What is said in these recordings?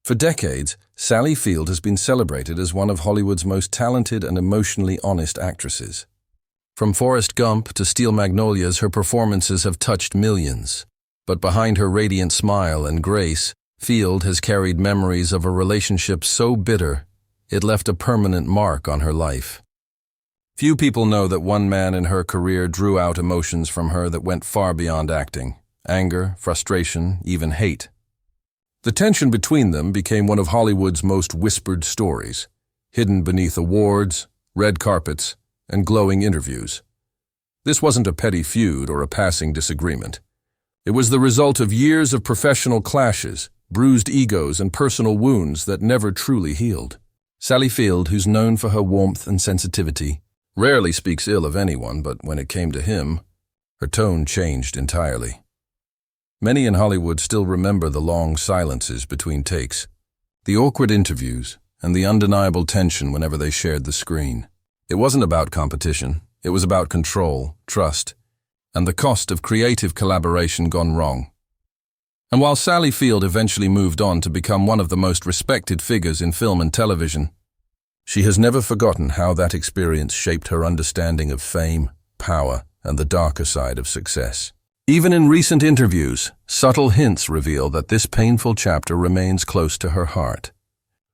For decades, Sally Field has been celebrated as one of Hollywood's most talented and emotionally honest actresses. From Forrest Gump to Steel Magnolias, her performances have touched millions. But behind her radiant smile and grace, Field has carried memories of a relationship so bitter, it left a permanent mark on her life. Few people know that one man in her career drew out emotions from her that went far beyond acting: anger, frustration, even hate. The tension between them became one of Hollywood's most whispered stories, hidden beneath awards, red carpets, and glowing interviews. This wasn't a petty feud or a passing disagreement. It was the result of years of professional clashes, bruised egos, and personal wounds that never truly healed. Sally Field, who's known for her warmth and sensitivity, rarely speaks ill of anyone, but when it came to him, her tone changed entirely. Many in Hollywood still remember the long silences between takes, the awkward interviews, and the undeniable tension whenever they shared the screen. It wasn't about competition. It was about control, trust, and the cost of creative collaboration gone wrong. And while Sally Field eventually moved on to become one of the most respected figures in film and television, she has never forgotten how that experience shaped her understanding of fame, power, and the darker side of success. Even in recent interviews, subtle hints reveal that this painful chapter remains close to her heart.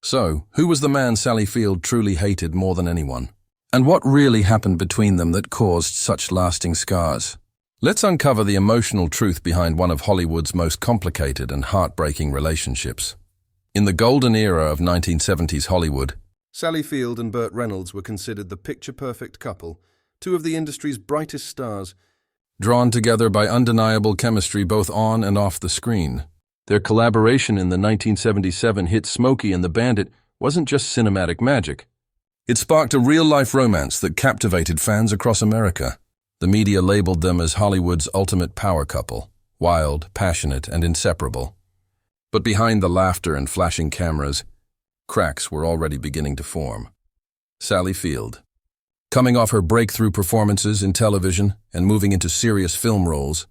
So, who was the man Sally Field truly hated more than anyone? And what really happened between them that caused such lasting scars? Let's uncover the emotional truth behind one of Hollywood's most complicated and heartbreaking relationships. In the golden era of 1970s Hollywood, Sally Field and Burt Reynolds were considered the picture-perfect couple, two of the industry's brightest stars, drawn together by undeniable chemistry both on and off the screen. Their collaboration in the 1977 hit Smokey and the Bandit wasn't just cinematic magic. It sparked a real-life romance that captivated fans across America. The media labeled them as Hollywood's ultimate power couple, wild, passionate, and inseparable. But behind the laughter and flashing cameras, cracks were already beginning to form. Sally Field, coming off her breakthrough performances in television and moving into serious film roles,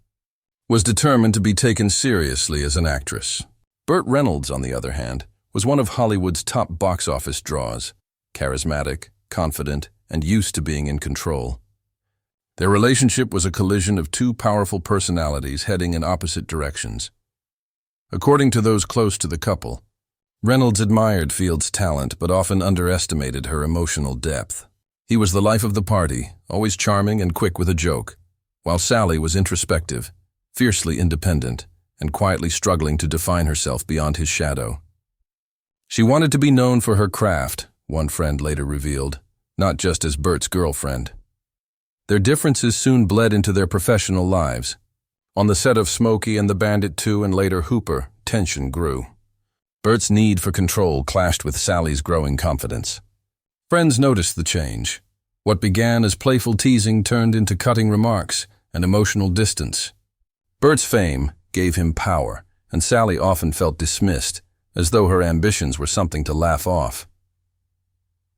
was determined to be taken seriously as an actress. Burt Reynolds, on the other hand, was one of Hollywood's top box office draws, charismatic, confident, and used to being in control. Their relationship was a collision of two powerful personalities heading in opposite directions. According to those close to the couple, Reynolds admired Field's talent but often underestimated her emotional depth. He was the life of the party, always charming and quick with a joke, while Sally was introspective, fiercely independent, and quietly struggling to define herself beyond his shadow. She wanted to be known for her craft, one friend later revealed, not just as Burt's girlfriend. Their differences soon bled into their professional lives. On the set of Smokey and the Bandit 2 and later Hooper, tension grew. Burt's need for control clashed with Sally's growing confidence. Friends noticed the change. What began as playful teasing turned into cutting remarks and emotional distance. Burt's fame gave him power, and Sally often felt dismissed, as though her ambitions were something to laugh off.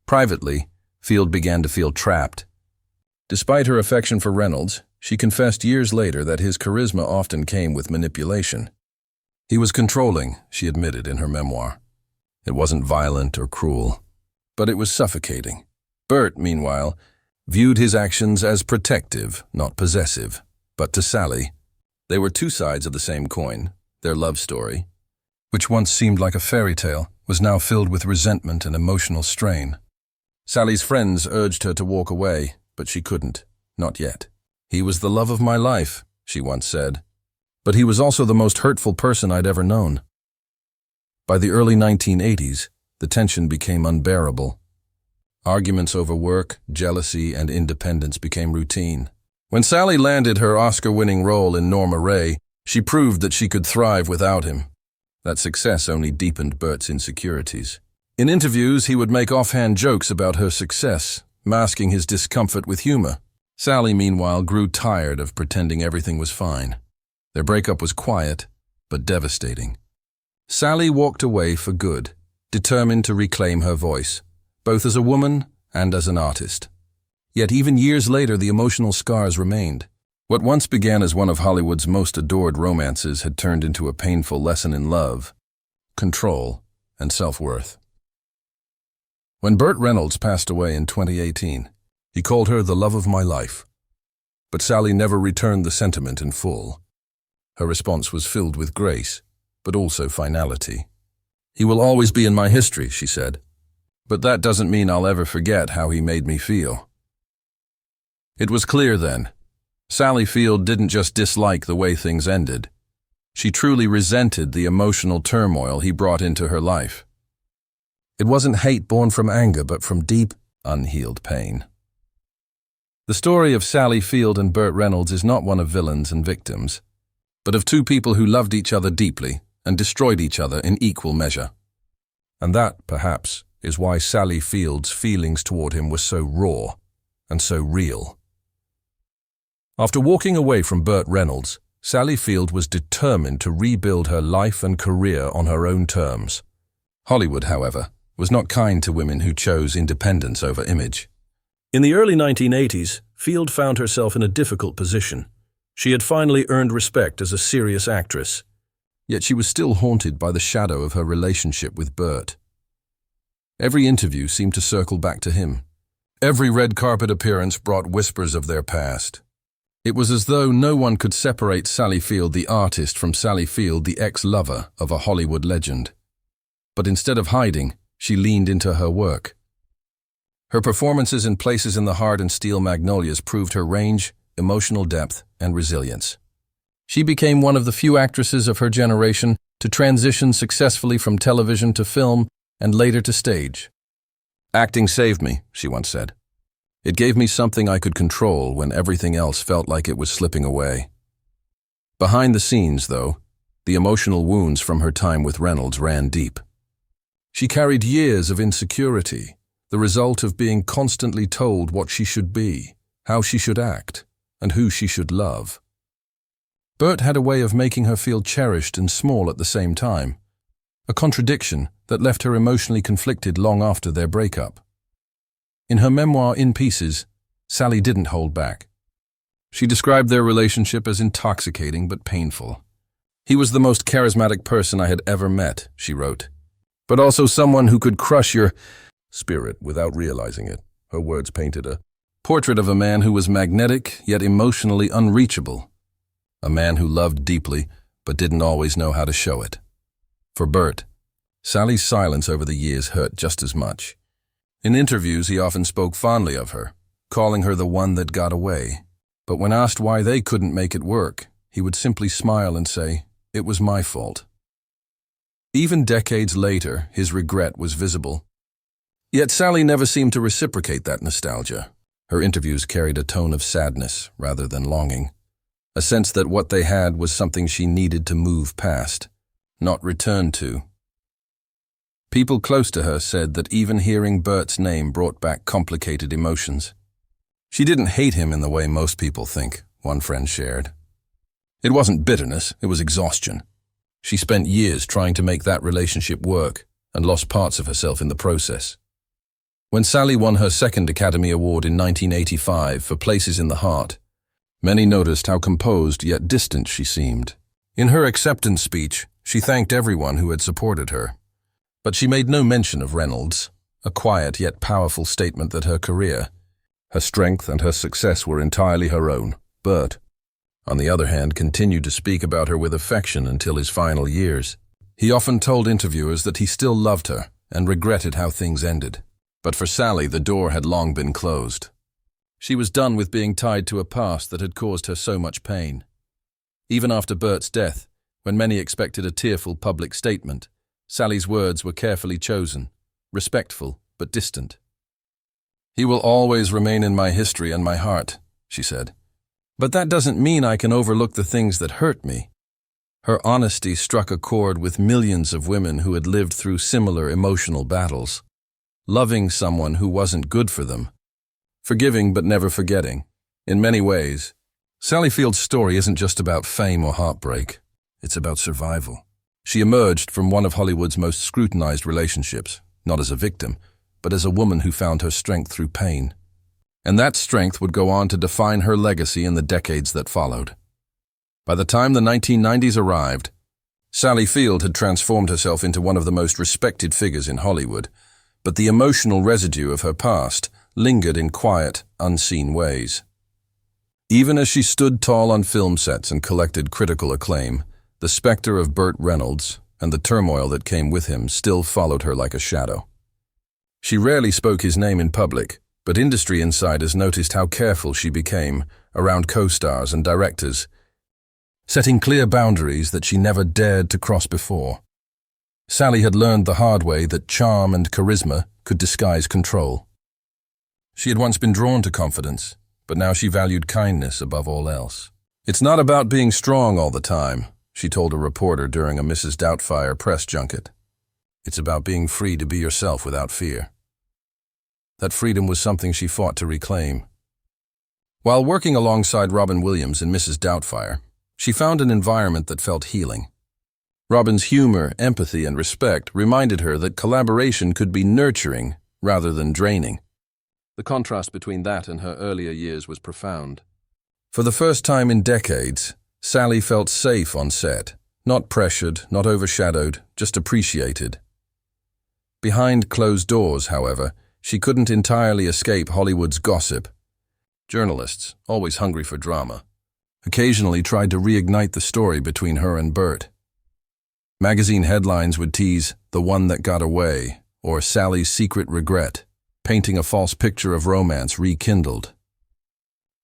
Privately, Field began to feel trapped. Despite her affection for Reynolds, she confessed years later that his charisma often came with manipulation. He was controlling, she admitted in her memoir. It wasn't violent or cruel, but it was suffocating. Burt, meanwhile, viewed his actions as protective, not possessive. But to Sally, they were two sides of the same coin. Their love story, which once seemed like a fairy tale, was now filled with resentment and emotional strain. Sally's friends urged her to walk away, but she couldn't, not yet. "He was the love of my life," she once said, "but he was also the most hurtful person I'd ever known." By the early 1980s, the tension became unbearable. Arguments over work, jealousy, and independence became routine. When Sally landed her Oscar-winning role in Norma Ray, she proved that she could thrive without him. That success only deepened Burt's insecurities. In interviews, he would make offhand jokes about her success, masking his discomfort with humor. Sally, meanwhile, grew tired of pretending everything was fine. Their breakup was quiet, but devastating. Sally walked away for good, determined to reclaim her voice, both as a woman and as an artist. Yet even years later, the emotional scars remained. What once began as one of Hollywood's most adored romances had turned into a painful lesson in love, control, and self-worth. When Burt Reynolds passed away in 2018, he called her the love of my life. But Sally never returned the sentiment in full. Her response was filled with grace, but also finality. "He will always be in my history," she said. "But that doesn't mean I'll ever forget how he made me feel." It was clear then. Sally Field didn't just dislike the way things ended. She truly resented the emotional turmoil he brought into her life. It wasn't hate born from anger, but from deep, unhealed pain. The story of Sally Field and Burt Reynolds is not one of villains and victims, but of two people who loved each other deeply and destroyed each other in equal measure. And that, perhaps, is why Sally Field's feelings toward him were so raw and so real. After walking away from Burt Reynolds, Sally Field was determined to rebuild her life and career on her own terms. Hollywood, however, was not kind to women who chose independence over image. In the early 1980s, Field found herself in a difficult position. She had finally earned respect as a serious actress, yet she was still haunted by the shadow of her relationship with Burt. Every interview seemed to circle back to him. Every red carpet appearance brought whispers of their past. It was as though no one could separate Sally Field the artist from Sally Field the ex-lover of a Hollywood legend. But instead of hiding, she leaned into her work. Her performances in Places in the Heart and Steel Magnolias proved her range, emotional depth, and resilience. She became one of the few actresses of her generation to transition successfully from television to film and later to stage. "Acting saved me," she once said. "It gave me something I could control when everything else felt like it was slipping away." Behind the scenes, though, the emotional wounds from her time with Reynolds ran deep. She carried years of insecurity, the result of being constantly told what she should be, how she should act, and who she should love. Burt had a way of making her feel cherished and small at the same time, a contradiction that left her emotionally conflicted long after their breakup. In her memoir, In Pieces, Sally didn't hold back. She described their relationship as intoxicating but painful. "He was the most charismatic person I had ever met," she wrote, "but also someone who could crush your spirit without realizing it." Her words painted a portrait of a man who was magnetic yet emotionally unreachable, a man who loved deeply but didn't always know how to show it. For Burt, Sally's silence over the years hurt just as much. In interviews, he often spoke fondly of her, calling her the one that got away. But when asked why they couldn't make it work, he would simply smile and say, "It was my fault." Even decades later, his regret was visible. Yet Sally never seemed to reciprocate that nostalgia. Her interviews carried a tone of sadness rather than longing, a sense that what they had was something she needed to move past, not return to. People close to her said that even hearing Burt's name brought back complicated emotions. She didn't hate him in the way most people think, one friend shared. It wasn't bitterness, it was exhaustion. She spent years trying to make that relationship work and lost parts of herself in the process. When Sally won her second Academy Award in 1985 for Places in the Heart, many noticed how composed yet distant she seemed. In her acceptance speech, she thanked everyone who had supported her. But she made no mention of Reynolds, a quiet yet powerful statement that her career, her strength and her success were entirely her own. Burt, on the other hand, continued to speak about her with affection until his final years. He often told interviewers that he still loved her and regretted how things ended. But for Sally, the door had long been closed. She was done with being tied to a past that had caused her so much pain. Even after Burt's death, when many expected a tearful public statement, Sally's words were carefully chosen, respectful but distant. "He will always remain in my history and my heart," she said. "But that doesn't mean I can overlook the things that hurt me." Her honesty struck a chord with millions of women who had lived through similar emotional battles. Loving someone who wasn't good for them. Forgiving but never forgetting. In many ways, Sally Field's story isn't just about fame or heartbreak. It's about survival. She emerged from one of Hollywood's most scrutinized relationships, not as a victim, but as a woman who found her strength through pain. And that strength would go on to define her legacy in the decades that followed. By the time the 1990s arrived, Sally Field had transformed herself into one of the most respected figures in Hollywood, but the emotional residue of her past lingered in quiet, unseen ways. Even as she stood tall on film sets and collected critical acclaim, the specter of Burt Reynolds and the turmoil that came with him still followed her like a shadow. She rarely spoke his name in public, but industry insiders noticed how careful she became around co-stars and directors, setting clear boundaries that she never dared to cross before. Sally had learned the hard way that charm and charisma could disguise control. She had once been drawn to confidence, but now she valued kindness above all else. "It's not about being strong all the time," she told a reporter during a Mrs. Doubtfire press junket. "It's about being free to be yourself without fear." That freedom was something she fought to reclaim. While working alongside Robin Williams in Mrs. Doubtfire, she found an environment that felt healing. Robin's humor, empathy, and respect reminded her that collaboration could be nurturing rather than draining. The contrast between that and her earlier years was profound. For the first time in decades, Sally felt safe on set, not pressured, not overshadowed, just appreciated. Behind closed doors, however, she couldn't entirely escape Hollywood's gossip. Journalists, always hungry for drama, occasionally tried to reignite the story between her and Burt. Magazine headlines would tease "the one that got away" or "Sally's secret regret," painting a false picture of romance rekindled.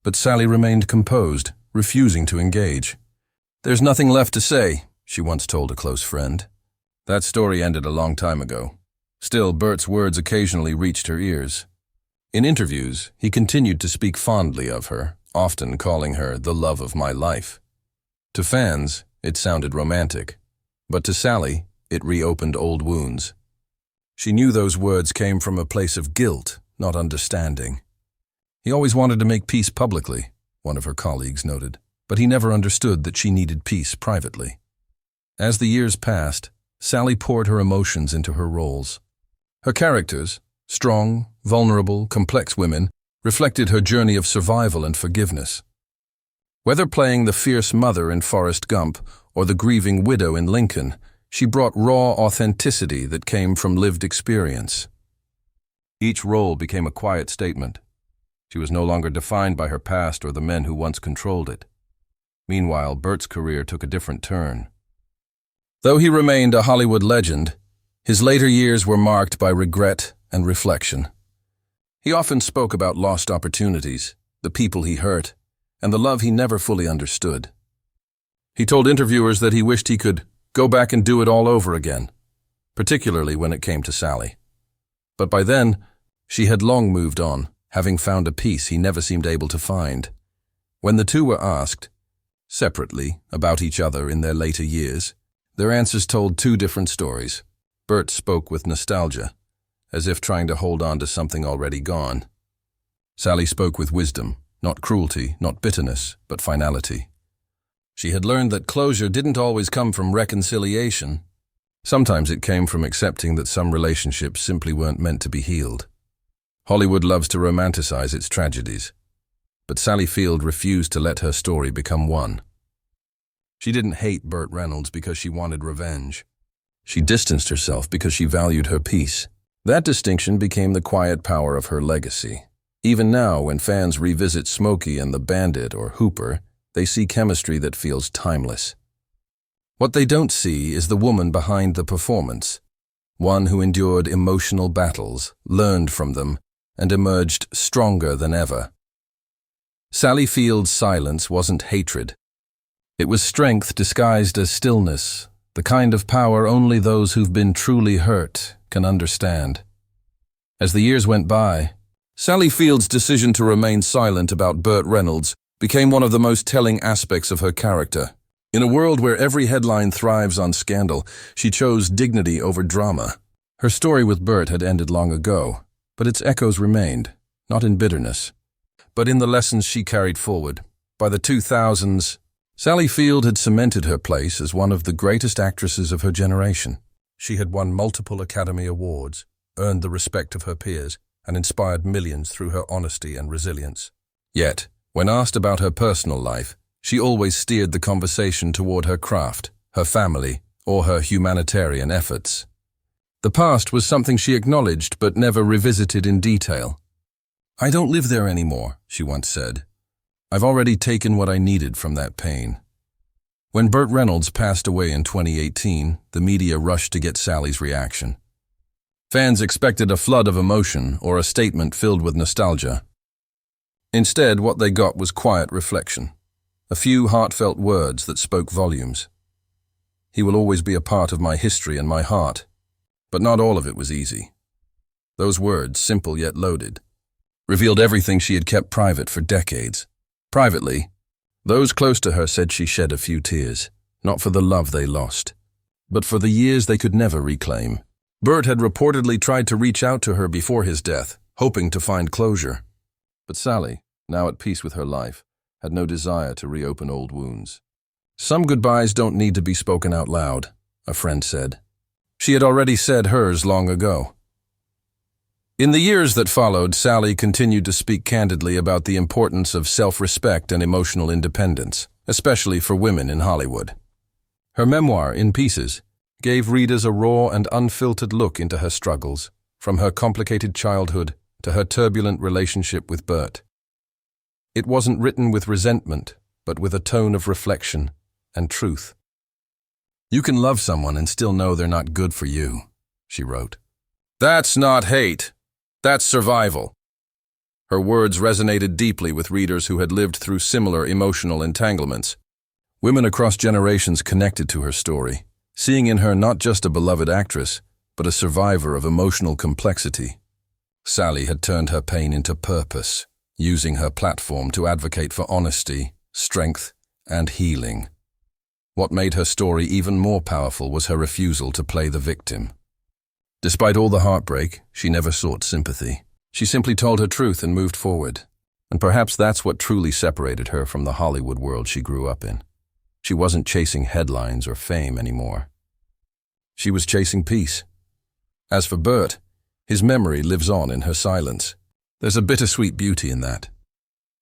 But Sally remained composed, refusing to engage. "There's nothing left to say," she once told a close friend. That story ended a long time ago. Still, Burt's words occasionally reached her ears. In interviews, he continued to speak fondly of her, often calling her the love of my life. To fans, it sounded romantic, but to Sally, it reopened old wounds. She knew those words came from a place of guilt, not understanding. "He always wanted to make peace publicly," one of her colleagues noted, but he never understood that she needed peace privately. As the years passed, Sally poured her emotions into her roles. Her characters, strong, vulnerable, complex women, reflected her journey of survival and forgiveness. Whether playing the fierce mother in Forrest Gump or the grieving widow in Lincoln, she brought raw authenticity that came from lived experience. Each role became a quiet statement. She was no longer defined by her past or the men who once controlled it. Meanwhile, Burt's career took a different turn. Though he remained a Hollywood legend, his later years were marked by regret and reflection. He often spoke about lost opportunities, the people he hurt, and the love he never fully understood. He told interviewers that he wished he could go back and do it all over again, particularly when it came to Sally. But by then, she had long moved on, having found a peace he never seemed able to find. When the two were asked, separately, about each other in their later years, their answers told two different stories. Burt spoke with nostalgia, as if trying to hold on to something already gone. Sally spoke with wisdom, not cruelty, not bitterness, but finality. She had learned that closure didn't always come from reconciliation. Sometimes it came from accepting that some relationships simply weren't meant to be healed. Hollywood loves to romanticize its tragedies, but Sally Field refused to let her story become one. She didn't hate Burt Reynolds because she wanted revenge. She distanced herself because she valued her peace. That distinction became the quiet power of her legacy. Even now, when fans revisit Smokey and the Bandit or Hooper, they see chemistry that feels timeless. What they don't see is the woman behind the performance, one who endured emotional battles, learned from them, and emerged stronger than ever. Sally Field's silence wasn't hatred. It was strength disguised as stillness, the kind of power only those who've been truly hurt can understand. As the years went by, Sally Field's decision to remain silent about Burt Reynolds became one of the most telling aspects of her character. In a world where every headline thrives on scandal, she chose dignity over drama. Her story with Burt had ended long ago, but its echoes remained, not in bitterness, but in the lessons she carried forward. By the 2000s, Sally Field had cemented her place as one of the greatest actresses of her generation. She had won multiple Academy Awards, earned the respect of her peers, and inspired millions through her honesty and resilience. Yet, when asked about her personal life, she always steered the conversation toward her craft, her family, or her humanitarian efforts. The past was something she acknowledged but never revisited in detail. "I don't live there anymore," she once said. "I've already taken what I needed from that pain." When Burt Reynolds passed away in 2018, the media rushed to get Sally's reaction. Fans expected a flood of emotion or a statement filled with nostalgia. Instead, what they got was quiet reflection, a few heartfelt words that spoke volumes. "He will always be a part of my history and my heart." But not all of it was easy. Those words, simple yet loaded, revealed everything she had kept private for decades. Privately, those close to her said she shed a few tears, not for the love they lost, but for the years they could never reclaim. Burt had reportedly tried to reach out to her before his death, hoping to find closure. But Sally, now at peace with her life, had no desire to reopen old wounds. "Some goodbyes don't need to be spoken out loud," a friend said. She had already said hers long ago. In the years that followed, Sally continued to speak candidly about the importance of self-respect and emotional independence, especially for women in Hollywood. Her memoir, In Pieces, gave readers a raw and unfiltered look into her struggles, from her complicated childhood to her turbulent relationship with Burt. It wasn't written with resentment, but with a tone of reflection and truth. "You can love someone and still know they're not good for you," she wrote. "That's not hate. That's survival." Her words resonated deeply with readers who had lived through similar emotional entanglements. Women across generations connected to her story, seeing in her not just a beloved actress, but a survivor of emotional complexity. Sally had turned her pain into purpose, using her platform to advocate for honesty, strength, and healing. What made her story even more powerful was her refusal to play the victim. Despite all the heartbreak, she never sought sympathy. She simply told her truth and moved forward. And perhaps that's what truly separated her from the Hollywood world she grew up in. She wasn't chasing headlines or fame anymore. She was chasing peace. As for Burt, his memory lives on in her silence. There's a bittersweet beauty in that.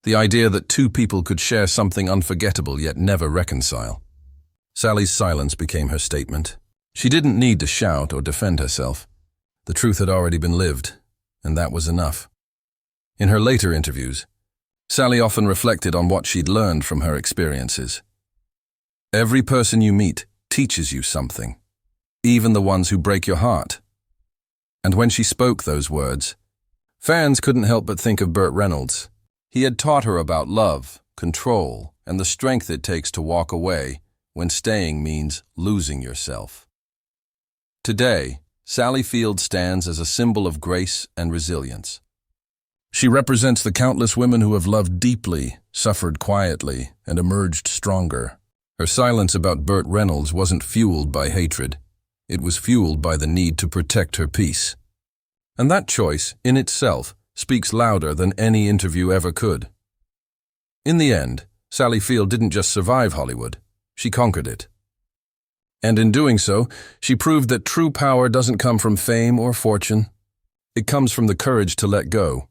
The idea that two people could share something unforgettable yet never reconcile. Sally's silence became her statement. She didn't need to shout or defend herself. The truth had already been lived, and that was enough. In her later interviews, Sally often reflected on what she'd learned from her experiences. "Every person you meet teaches you something, even the ones who break your heart." And when she spoke those words, fans couldn't help but think of Burt Reynolds. He had taught her about love, control, and the strength it takes to walk away when staying means losing yourself. Today, Sally Field stands as a symbol of grace and resilience. She represents the countless women who have loved deeply, suffered quietly, and emerged stronger. Her silence about Burt Reynolds wasn't fueled by hatred. It was fueled by the need to protect her peace. And that choice, in itself, speaks louder than any interview ever could. In the end, Sally Field didn't just survive Hollywood. She conquered it. And in doing so, she proved that true power doesn't come from fame or fortune. It comes from the courage to let go,